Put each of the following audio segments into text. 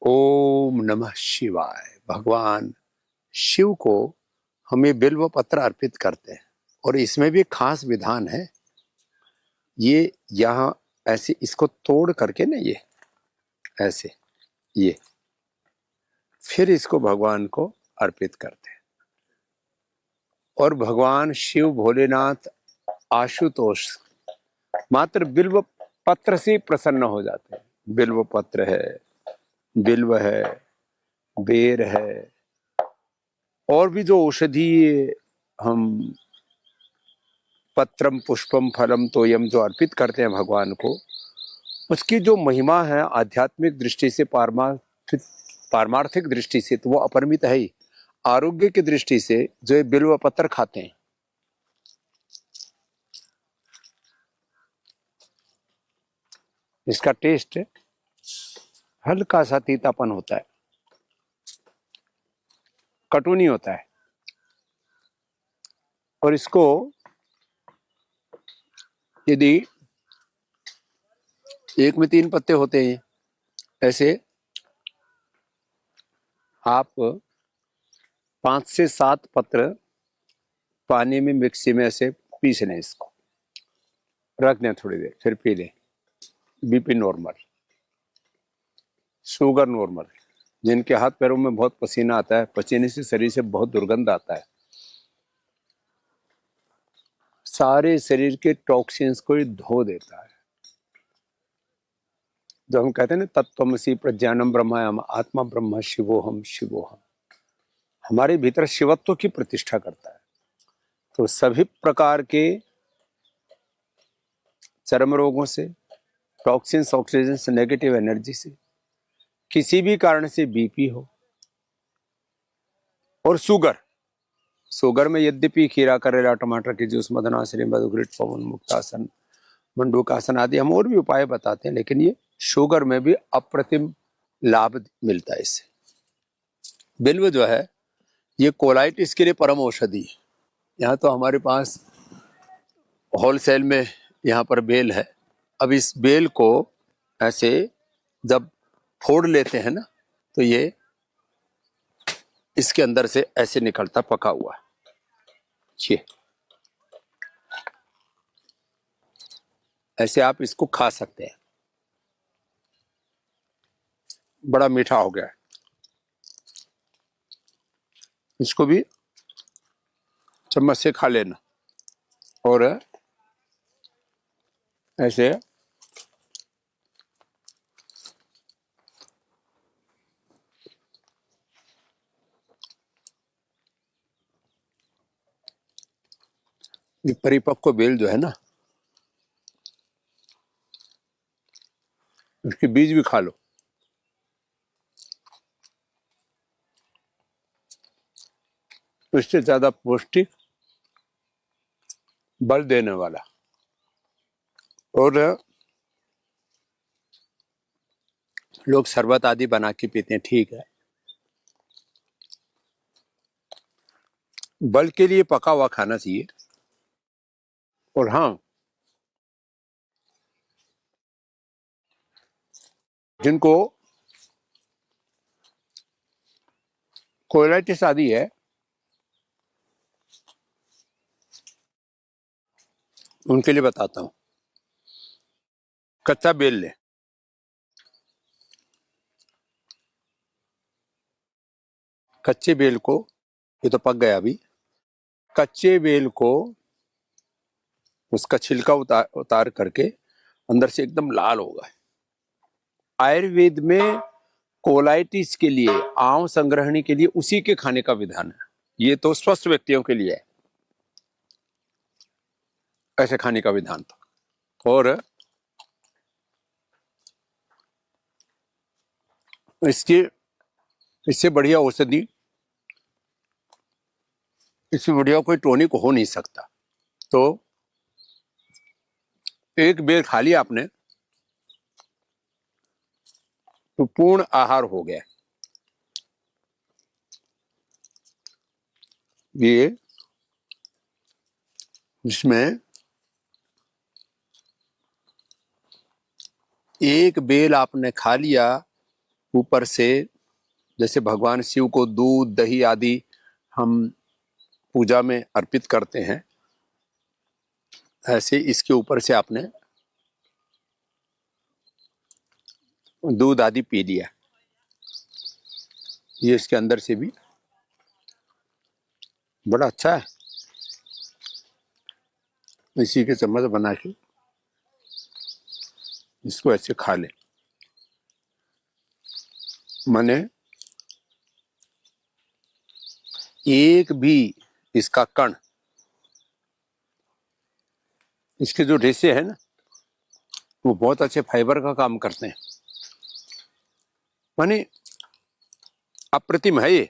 ओम नमः शिवाय। भगवान शिव को हम ये बिल्व पत्र अर्पित करते हैं और इसमें भी खास विधान है। ये यहाँ ऐसे इसको तोड़ करके ना, ये ऐसे, ये फिर इसको भगवान को अर्पित करते हैं और भगवान शिव भोलेनाथ आशुतोष मात्र बिल्व पत्र से प्रसन्न हो जाते हैं। बिल्व पत्र है, बिल्व है, बेर है और भी जो औषधि हम पत्रम पुष्पम फलम तोयम जो अर्पित करते हैं भगवान को, उसकी जो महिमा है आध्यात्मिक दृष्टि से, पारमार्थिक दृष्टि से तो वो अपरिमित है ही। आरोग्य की दृष्टि से जो ये बिल्व पत्र खाते हैं, इसका टेस्ट हल्का सा तीतापन होता है, कटु नहीं होता है। और इसको यदि एक में 3 पत्ते होते हैं, ऐसे आप 5 से 7 पत्र पानी में मिक्सी में ऐसे पीस लें, इसको रख दें थोड़ी देर, फिर पी लें। बीपी नॉर्मल, शुगर नॉर्मल, जिनके हाथ पैरों में बहुत पसीना आता है, पसीने से शरीर से बहुत दुर्गंध आता है, सारे शरीर के टॉक्सिन्स को धो देता है। जो हम कहते हैं ना, तत्त्वमसि प्रज्ञानम ब्रह्मायम आत्मा ब्रह्म शिवोहम शिवोहम, हमारे भीतर शिवत्व की प्रतिष्ठा करता है। तो सभी प्रकार के चर्म रोगों से, टॉक्सिन्स, ऑक्सीजन, नेगेटिव एनर्जी से, किसी भी कारण से बीपी हो और शुगर में यद्यपि खीरा, करेला, टमाटर के जूस, मदनाश्री, मधुग्रिट, पवन मुक्तासन, मंडूकासन आदि हम और भी उपाय बताते हैं, लेकिन ये शुगर में भी अप्रतिम लाभ मिलता है इससे। बिल्व जो है ये कोलाइटिस के लिए परम औषधि है। यहाँ तो हमारे पास होलसेल में यहाँ पर बेल है। अब इस बेल को ऐसे जब फोड़ लेते हैं ना, तो ये इसके अंदर से ऐसे निकलता पका हुआ। ये ऐसे आप इसको खा सकते हैं, बड़ा मीठा हो गया है। इसको भी चम्मच से खा लेना और ऐसे परिपक्व बेल जो है ना, उसके बीज भी खा लो। इससे ज्यादा पौष्टिक, बल देने वाला। और लोग शरबत आदि बना के पीते हैं, ठीक है, बल के लिए पका हुआ खाना चाहिए। और हाँ, जिनको कोलाइटिस आदि है, उनके लिए बताता हूं। कच्चा बेल ले, कच्चे बेल को, ये तो पक गया अभी, कच्चे बेल को उसका छिलका उतार करके अंदर से एकदम लाल होगा। आयुर्वेद में कोलाइटिस के लिए, आंव संग्रहणी के लिए उसी के खाने का विधान है। ये तो स्वस्थ व्यक्तियों के लिए है ऐसे खाने का विधान था। और इसके इससे बढ़िया औषधि, इससे बढ़िया कोई टॉनिक हो नहीं सकता। तो एक बेल खा लिया आपने तो पूर्ण आहार हो गया। ये जिसमें एक बेल आपने खा लिया ऊपर से जैसे भगवान शिव को दूध दही आदि हम पूजा में अर्पित करते हैं, ऐसे इसके ऊपर से आपने दूध आदि पी लिया। ये इसके अंदर से भी बड़ा अच्छा है। इसी के चम्मच बना के इसको ऐसे खा ले। माने एक भी इसका कण, इसके जो रेशे हैं ना, वो बहुत अच्छे फाइबर का काम करते हैं। माने अप्रतिम है ये।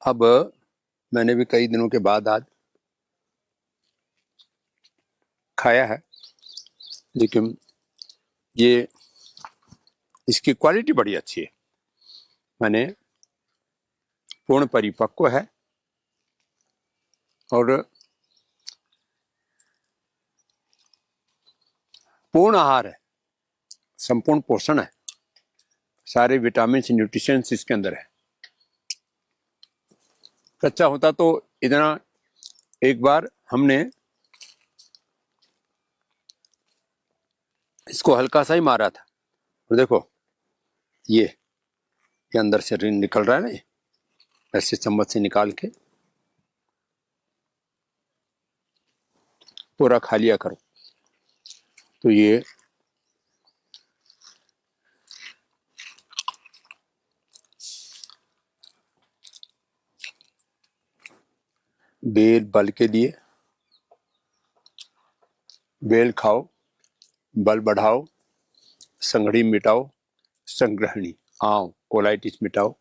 अब मैंने भी कई दिनों के बाद आज खाया है, लेकिन ये इसकी क्वालिटी बड़ी अच्छी है। माने पूर्ण परिपक्व है और पूर्ण आहार है, संपूर्ण पोषण है, सारे विटामिन न्यूट्रिशंस इसके अंदर है। कच्चा होता तो इतना, एक बार हमने इसको हल्का सा ही मारा था और देखो ये अंदर से रिन निकल रहा है ना, ऐसे चम्मच से निकाल के पूरा खा लिया करो। तो ये बेल बल के लिए, बेल खाओ, बल बढ़ाओ, संघड़ी मिटाओ, संग्रहणी आओ, कोलाइटिस मिटाओ।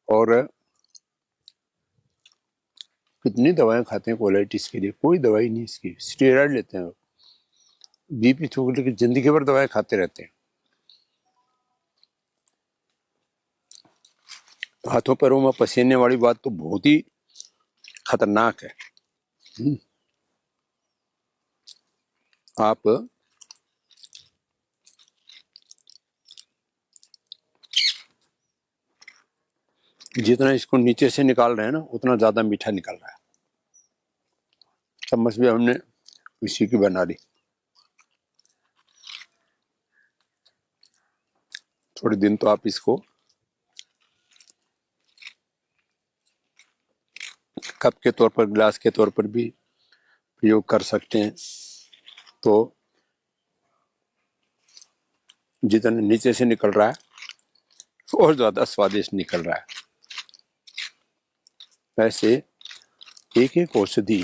और कितनी दवाएं खाते हैं कोलाइटिस के लिए? कोई दवाई नहीं इसकी, स्टेरॉइड लेते हैं, बीपी शुगर की जिंदगी भर दवाएं खाते रहते हैं। हाथों पैरों में पसीने वाली बात तो बहुत ही खतरनाक है। आप जितना इसको नीचे से निकाल रहे हैं ना, उतना ज्यादा मीठा निकल रहा है। चम्मच भी हमने इसी की बना ली। थोड़े दिन तो आप इसको कप के तौर पर, गिलास के तौर पर भी प्रयोग कर सकते हैं। तो जितना नीचे से निकल रहा है और ज्यादा स्वादिष्ट निकल रहा है। वैसे एक एक औषधि,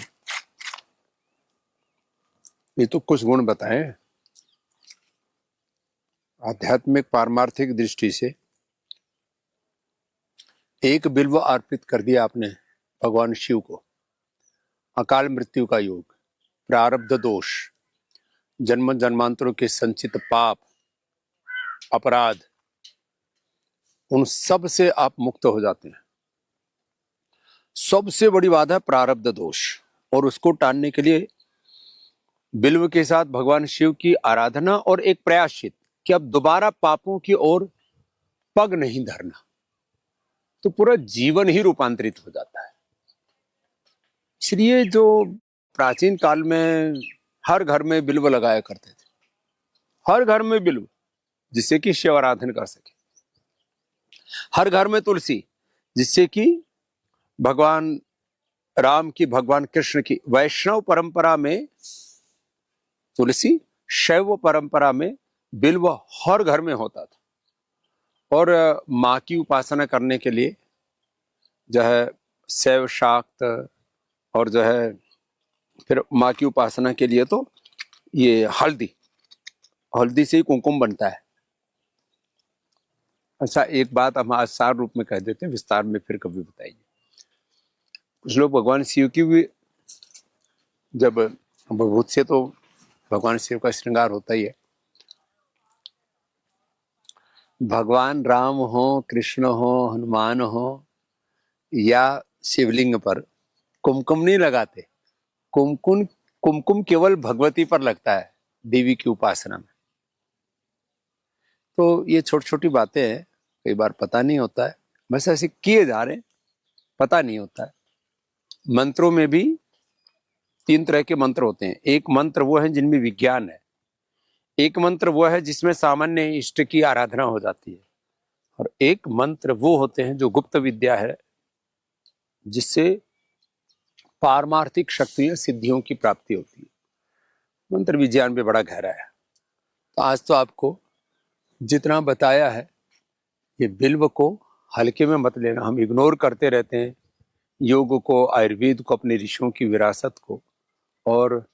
ये तो कुछ गुण बताए आध्यात्मिक पारमार्थिक दृष्टि से। एक बिल्व अर्पित कर दिया आपने भगवान शिव को, अकाल मृत्यु का योग, प्रारब्ध दोष, जन्म जन्मांतरों के संचित पाप अपराध, उन सब से आप मुक्त हो जाते हैं। सबसे बड़ी बात है प्रारब्ध दोष, और उसको टालने के लिए बिल्व के साथ भगवान शिव की आराधना और एक प्रयासचित कि अब दोबारा पापों की ओर पग नहीं धरना, तो पूरा जीवन ही रूपांतरित हो जाता है। इसलिए जो प्राचीन काल में हर घर में बिल्व लगाया करते थे, हर घर में बिल्व, जिससे कि शिव आराधन कर सके। हर घर में तुलसी, जिससे कि भगवान राम की, भगवान कृष्ण की, वैष्णव परंपरा में तुलसी, शैव परंपरा में बिल्व हर घर में होता था। और माँ की उपासना करने के लिए जो है शैव शाक्त, और जो है फिर माँ की उपासना के लिए तो ये हल्दी से ही कुमकुम बनता है। अच्छा, एक बात हम आज सार रूप में कह देते हैं, विस्तार में फिर कभी बताइए। कुछ लोग भगवान शिव की भी, जब विभूति से तो भगवान शिव का श्रृंगार होता ही है, भगवान राम हो, कृष्ण हो, हनुमान हो, या शिवलिंग पर कुमकुम नहीं लगाते। कुमकुम केवल भगवती पर लगता है, देवी की उपासना में। तो ये छोटी छोटी बातें हैं, कई बार पता नहीं होता है, बस ऐसे किए जा रहे हैं, पता नहीं होता है। मंत्रों में भी 3 तरह के मंत्र होते हैं। एक मंत्र वो है जिनमें विज्ञान है, एक मंत्र वो है जिसमें सामान्य इष्ट की आराधना हो जाती है, और एक मंत्र वो होते हैं जो गुप्त विद्या है, जिससे पारमार्थिक शक्तियों सिद्धियों की प्राप्ति होती है। मंत्र विज्ञान भी बड़ा गहरा है। तो आज तो आपको जितना बताया है, ये बिल्व को हल्के में मत लेना। हम इग्नोर करते रहते हैं योग को, आयुर्वेद को, अपने ऋषियों की विरासत को, और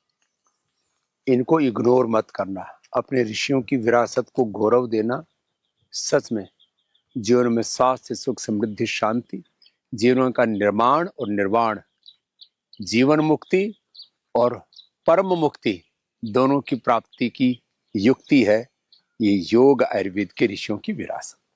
इनको इग्नोर मत करना। अपने ऋषियों की विरासत को गौरव देना, सच में जीवन में स्वास्थ्य, सुख, समृद्धि, शांति, जीवन का निर्माण और निर्वाण, जीवन मुक्ति और परम मुक्ति दोनों की प्राप्ति की युक्ति है ये योग आयुर्वेद के ऋषियों की विरासत।